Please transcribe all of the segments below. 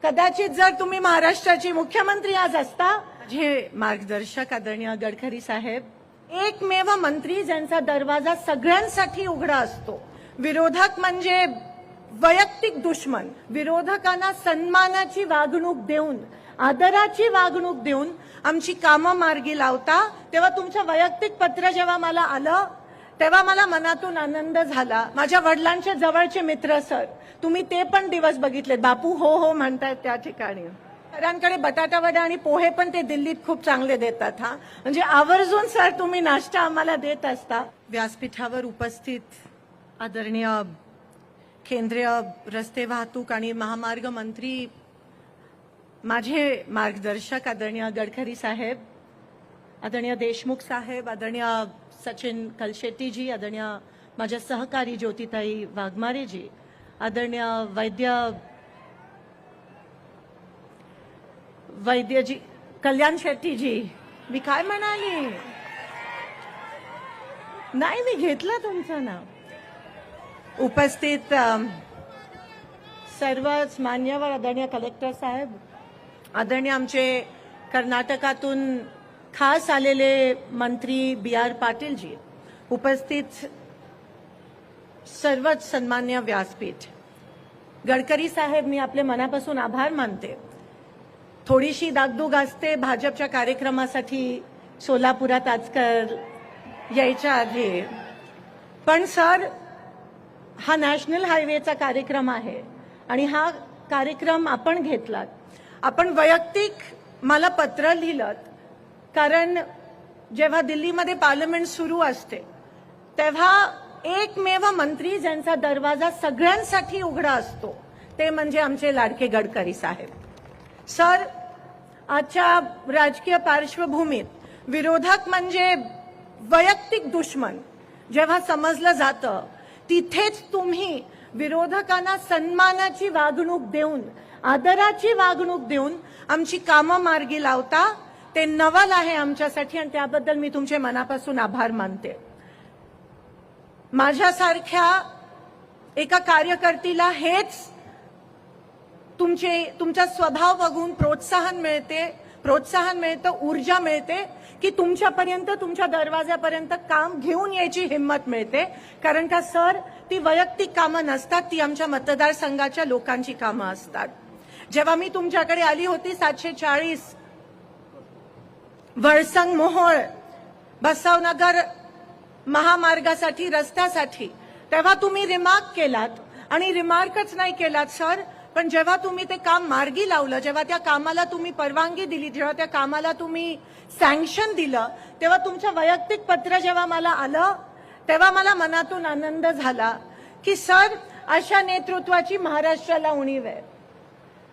कदाचित जर तुम्ही महाराष्ट्राचे मुख्यमंत्री आज असता, माझे मार्गदर्शक आदरणीय गडकरी साहेब, एकमेव मंत्री ज्यांचा दरवाजा सगळ्यांसाठी उघडा असतो. विरोधक म्हणजे वैयक्तिक दुश्मन. विरोधकांना सन्मानाची वागणूक देऊन, आदराची वागणूक देऊन आमची कामं मार्गी लावता. तेव्हा तुमचं वैयक्तिक पत्र जेव्हा मला आलं तेव्हा मला मनातून आनंद झाला. माझ्या वडिलांचे जवळचे मित्र सर, तुम्ही ते पण दिवस बघितलेत. बापू हो हो म्हणतायत त्या ठिकाणी. सरांकडे बटाटा वडा आणि पोहे पण ते दिल्लीत खूप चांगले देतात. हा म्हणजे आवर्जून सर तुम्ही नाश्ता आम्हाला देत असता. व्यासपीठावर उपस्थित आदरणीय केंद्रीय रस्ते वाहतूक आणि महामार्ग मंत्री, माझे मार्गदर्शक आदरणीय गडकरी साहेब, आदरणीय देशमुख साहेब, आदरणीय सचिन कलशेट्टीजी, आदरणीय माझ्या सहकारी ज्योतिताई वाघमारेजी, आदरणीय वैद्यजी कल्याण शेट्टीजी, मी काय म्हणाली नाही, मी घेतलं तुमचं नाव. उपस्थित सर्वच मान्यवर, आदरणीय कलेक्टर साहेब, आदरणीय आमचे कर्नाटकातून खास आलेले मंत्री B.R. पाटीलजी, उपस्थित सर्वच सन्मान्य व्यासपीठ. गडकरी साहेब, मी आपले मनापासून आभार मानते. थोडीशी दागदुग असते भाजपच्या कार्यक्रमासाठी सोलापुरात आजकाल यायच्या आधी, पण सर हा नॅशनल हायवेचा कार्यक्रम आहे आणि हा कार्यक्रम आपण घेतलात. आपण वैयक्तिक मला पत्र लिहिलं, कारण जेव्हा दिल्लीमध्ये पार्लमेंट सुरू असते तेव्हा एकमेव मंत्री ज्यांचा दरवाजा सगळ्यांसाठी उघडा असतो ते म्हणजे आमचे लाडके गडकरी साहेब. सर, आजच्या राजकीय पार्श्वभूमीत विरोधक म्हणजे वैयक्तिक दुश्मन जेव्हा समजलं जातं, तिथेच तुम्ही विरोधकांना सन्मानाची वागणूक देऊन, आदराची वागणूक देऊन आमची कामं मार्गी लावता. ते नवल आहे आमच्यासाठी आणि त्याबद्दल मी तुमचे मनापासून आभार मानते. माझ्यासारख्या एका कार्यकर्तीला हेच तुमचा स्वभाव बघून प्रोत्साहन मिळतं, ऊर्जा मिळते की तुमच्यापर्यंत, तुमच्या दरवाजापर्यंत काम घेऊन यायची हिंमत मिळते. कारण का सर, ती वैयक्तिक कामं नसतात, ती आमच्या मतदारसंघाच्या लोकांची कामं असतात. जेव्हा मी तुमच्याकडे आली होती 740 वळसंग मोहोळ बसवनगर महामार्गासाठी, रस्त्यासाठी, तेव्हा तुम्ही रिमार्क केलात. आणि रिमार्कच नाही केलात सर, पण जेव्हा तुम्ही ते काम मार्गी लावलं, जेव्हा त्या कामाला तुम्ही परवानगी दिली, जेव्हा त्या कामाला तुम्ही सँक्शन दिलं, तेव्हा तुमचं वैयक्तिक पत्र जेव्हा मला आलं तेव्हा मला मनातून आनंद झाला की सर, अशा नेतृत्वाची महाराष्ट्राला उणीव आहे.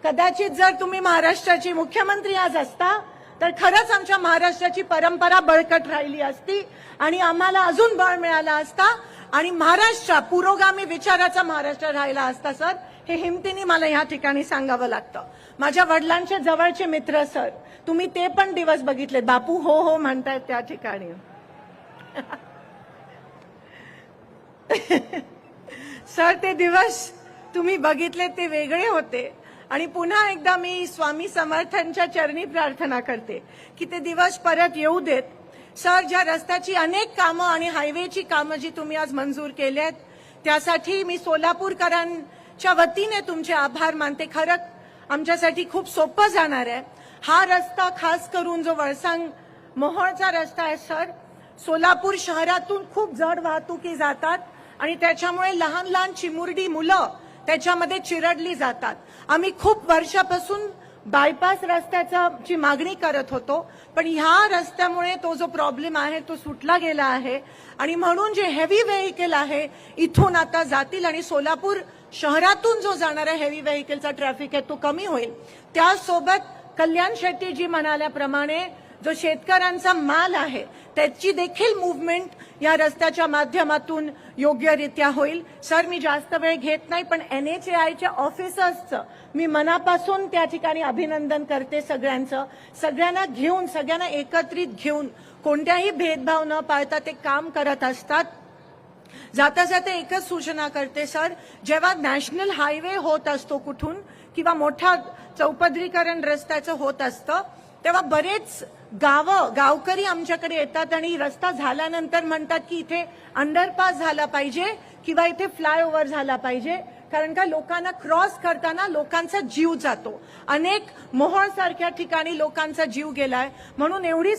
कदाचित जर तुम्ही महाराष्ट्राचे मुख्यमंत्री आज असता तर खरंच आमच्या महाराष्ट्राची परंपरा बळकट राहिली असती आणि आम्हाला अजून बळ मिळालं असता आणि महाराष्ट्र पुरोगामी विचाराचा महाराष्ट्र राहिला असता. सर, हे हिमतीने मला या ठिकाणी सांगावं लागतं. माझ्या वडिलांचे जवळचे मित्र सर, तुम्ही ते पण दिवस बघितलेत. बापू हो हो म्हणतायत त्या ठिकाणी. सर, ते दिवस तुम्ही बघितले ते वेगळे होते आणि पुन्हा एकदा मी स्वामी समर्थांच्या चरणी प्रार्थना करते की ते दिवस परत येऊ देत. सर, ज्या रस्त्याची अनेक कामं आणि हायवेची कामं जी तुम्ही आज मंजूर केलेत त्यासाठी मी सोलापूरकरांच्या वतीने तुमचे आभार मानते. खरं आमच्यासाठी खूप सोपं जाणार आहे. हा रस्ता खास करून जो वळसंग मोहोळचा रस्ता आहे सर, सोलापूर शहरातून खूप जड वाहतुकी जातात आणि त्याच्यामुळे लहान लहान चिमुरडी मुलं त्याच्यामध्ये चिरडली जातात. आम्ही खूप वर्षापासून बायपास रस्त्याची मागणी करत होतो, पण ह्या रस्त्यामुळे तो जो प्रॉब्लेम आहे तो सुटला गेला आहे आणि म्हणून जे हेवी व्हेकल आहे इथून आता जातील आणि सोलापूर शहरातून जो जाणारा हेवी व्हेकलचा ट्रॅफिक आहे तो कमी होईल. त्यासोबत कल्याण शेट्टीजी म्हणाल्याप्रमाणे जो शेतकऱ्यांचा माल आहे त्याची देखील मूव्हमेंट या रस्त्याच्या माध्यमातून योग्यरित्या होईल. सर, मी जास्त वेळ घेत नाही, पण NHAIच्या ऑफिसर्सचं मी मनापासून त्या ठिकाणी अभिनंदन करते. सगळ्यांना घेऊन, सगळ्यांना एकत्रित घेऊन कोणत्याही भेदभाव न पाळता ते काम करत असतात. जाता जाता एकच सूचना करते सर, जेव्हा नॅशनल हायवे होत असतो कुठून किंवा मोठ्या चौपदरीकरण रस्त्याचं होत असतं तेव्हा बरेच गावकरी आमच्याकडे येतात आणि रस्ता झाल्यानंतर म्हणतात की इथे अंडरपास झाला पाहिजे किंवा इथे फ्लायओव्हर झाला पाहिजे, कारण का लोकांना क्रॉस करताना लोकांचा जीव जातो. अनेक मोहोळ सारख्या ठिकाणी लोकांचा जीव गेलाय. म्हणून एवढी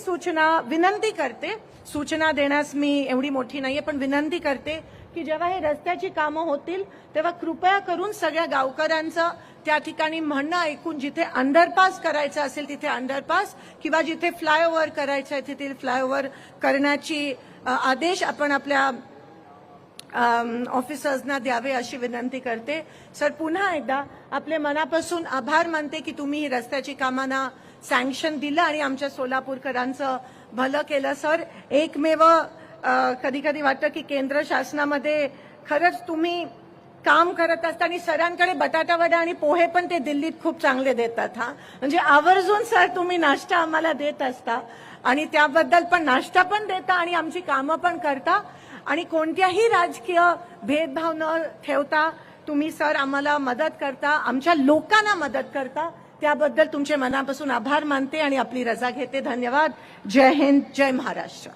विनंती करते, सूचना देण्यास मी एवढी मोठी नाहीये, पण विनंती करते की जेव्हा हे रस्त्याची कामं होतील तेव्हा कृपया करून सगळ्या गावकऱ्यांचं त्या ठिकाणी म्हणणं ऐकून जिथे अंडरपास करायचं असेल तिथे अंडरपास किंवा जिथे फ्लायओव्हर करायचं आहे तिथे फ्लायओव्हर करण्याची आदेश आपण आपल्या ऑफिसर्सना द्यावे अशी विनंती करते. सर, पुन्हा एकदा आपले मनापासून आभार मानते की तुम्ही ही रस्त्याची कामांना सँक्शन दिलं आणि आमच्या सोलापूरकरांचं भलं केलं. सर, एकमेव कधी कधी वाटतं की केंद्र शासनामध्ये खरंच तुम्ही काम करत असता आणि सरांकडे बटाटा वडा आणि पोहे पण ते दिल्लीत खूप चांगले देतात. म्हणजे आवर्जून सर तुम्ही नाश्ता आम्हाला देत असता आणि त्याबद्दल पण नाश्ता पण देता आणि आमची कामं पण करता आणि कोणत्याही राजकीय भेदभाव न ठेवता तुम्ही सर आम्हाला मदत करता, आमच्या लोकांना मदत करता. त्याबद्दल तुमचे मनापासून आभार मानते आणि आपली रजा घेते. धन्यवाद. जय हिंद, जय महाराष्ट्र.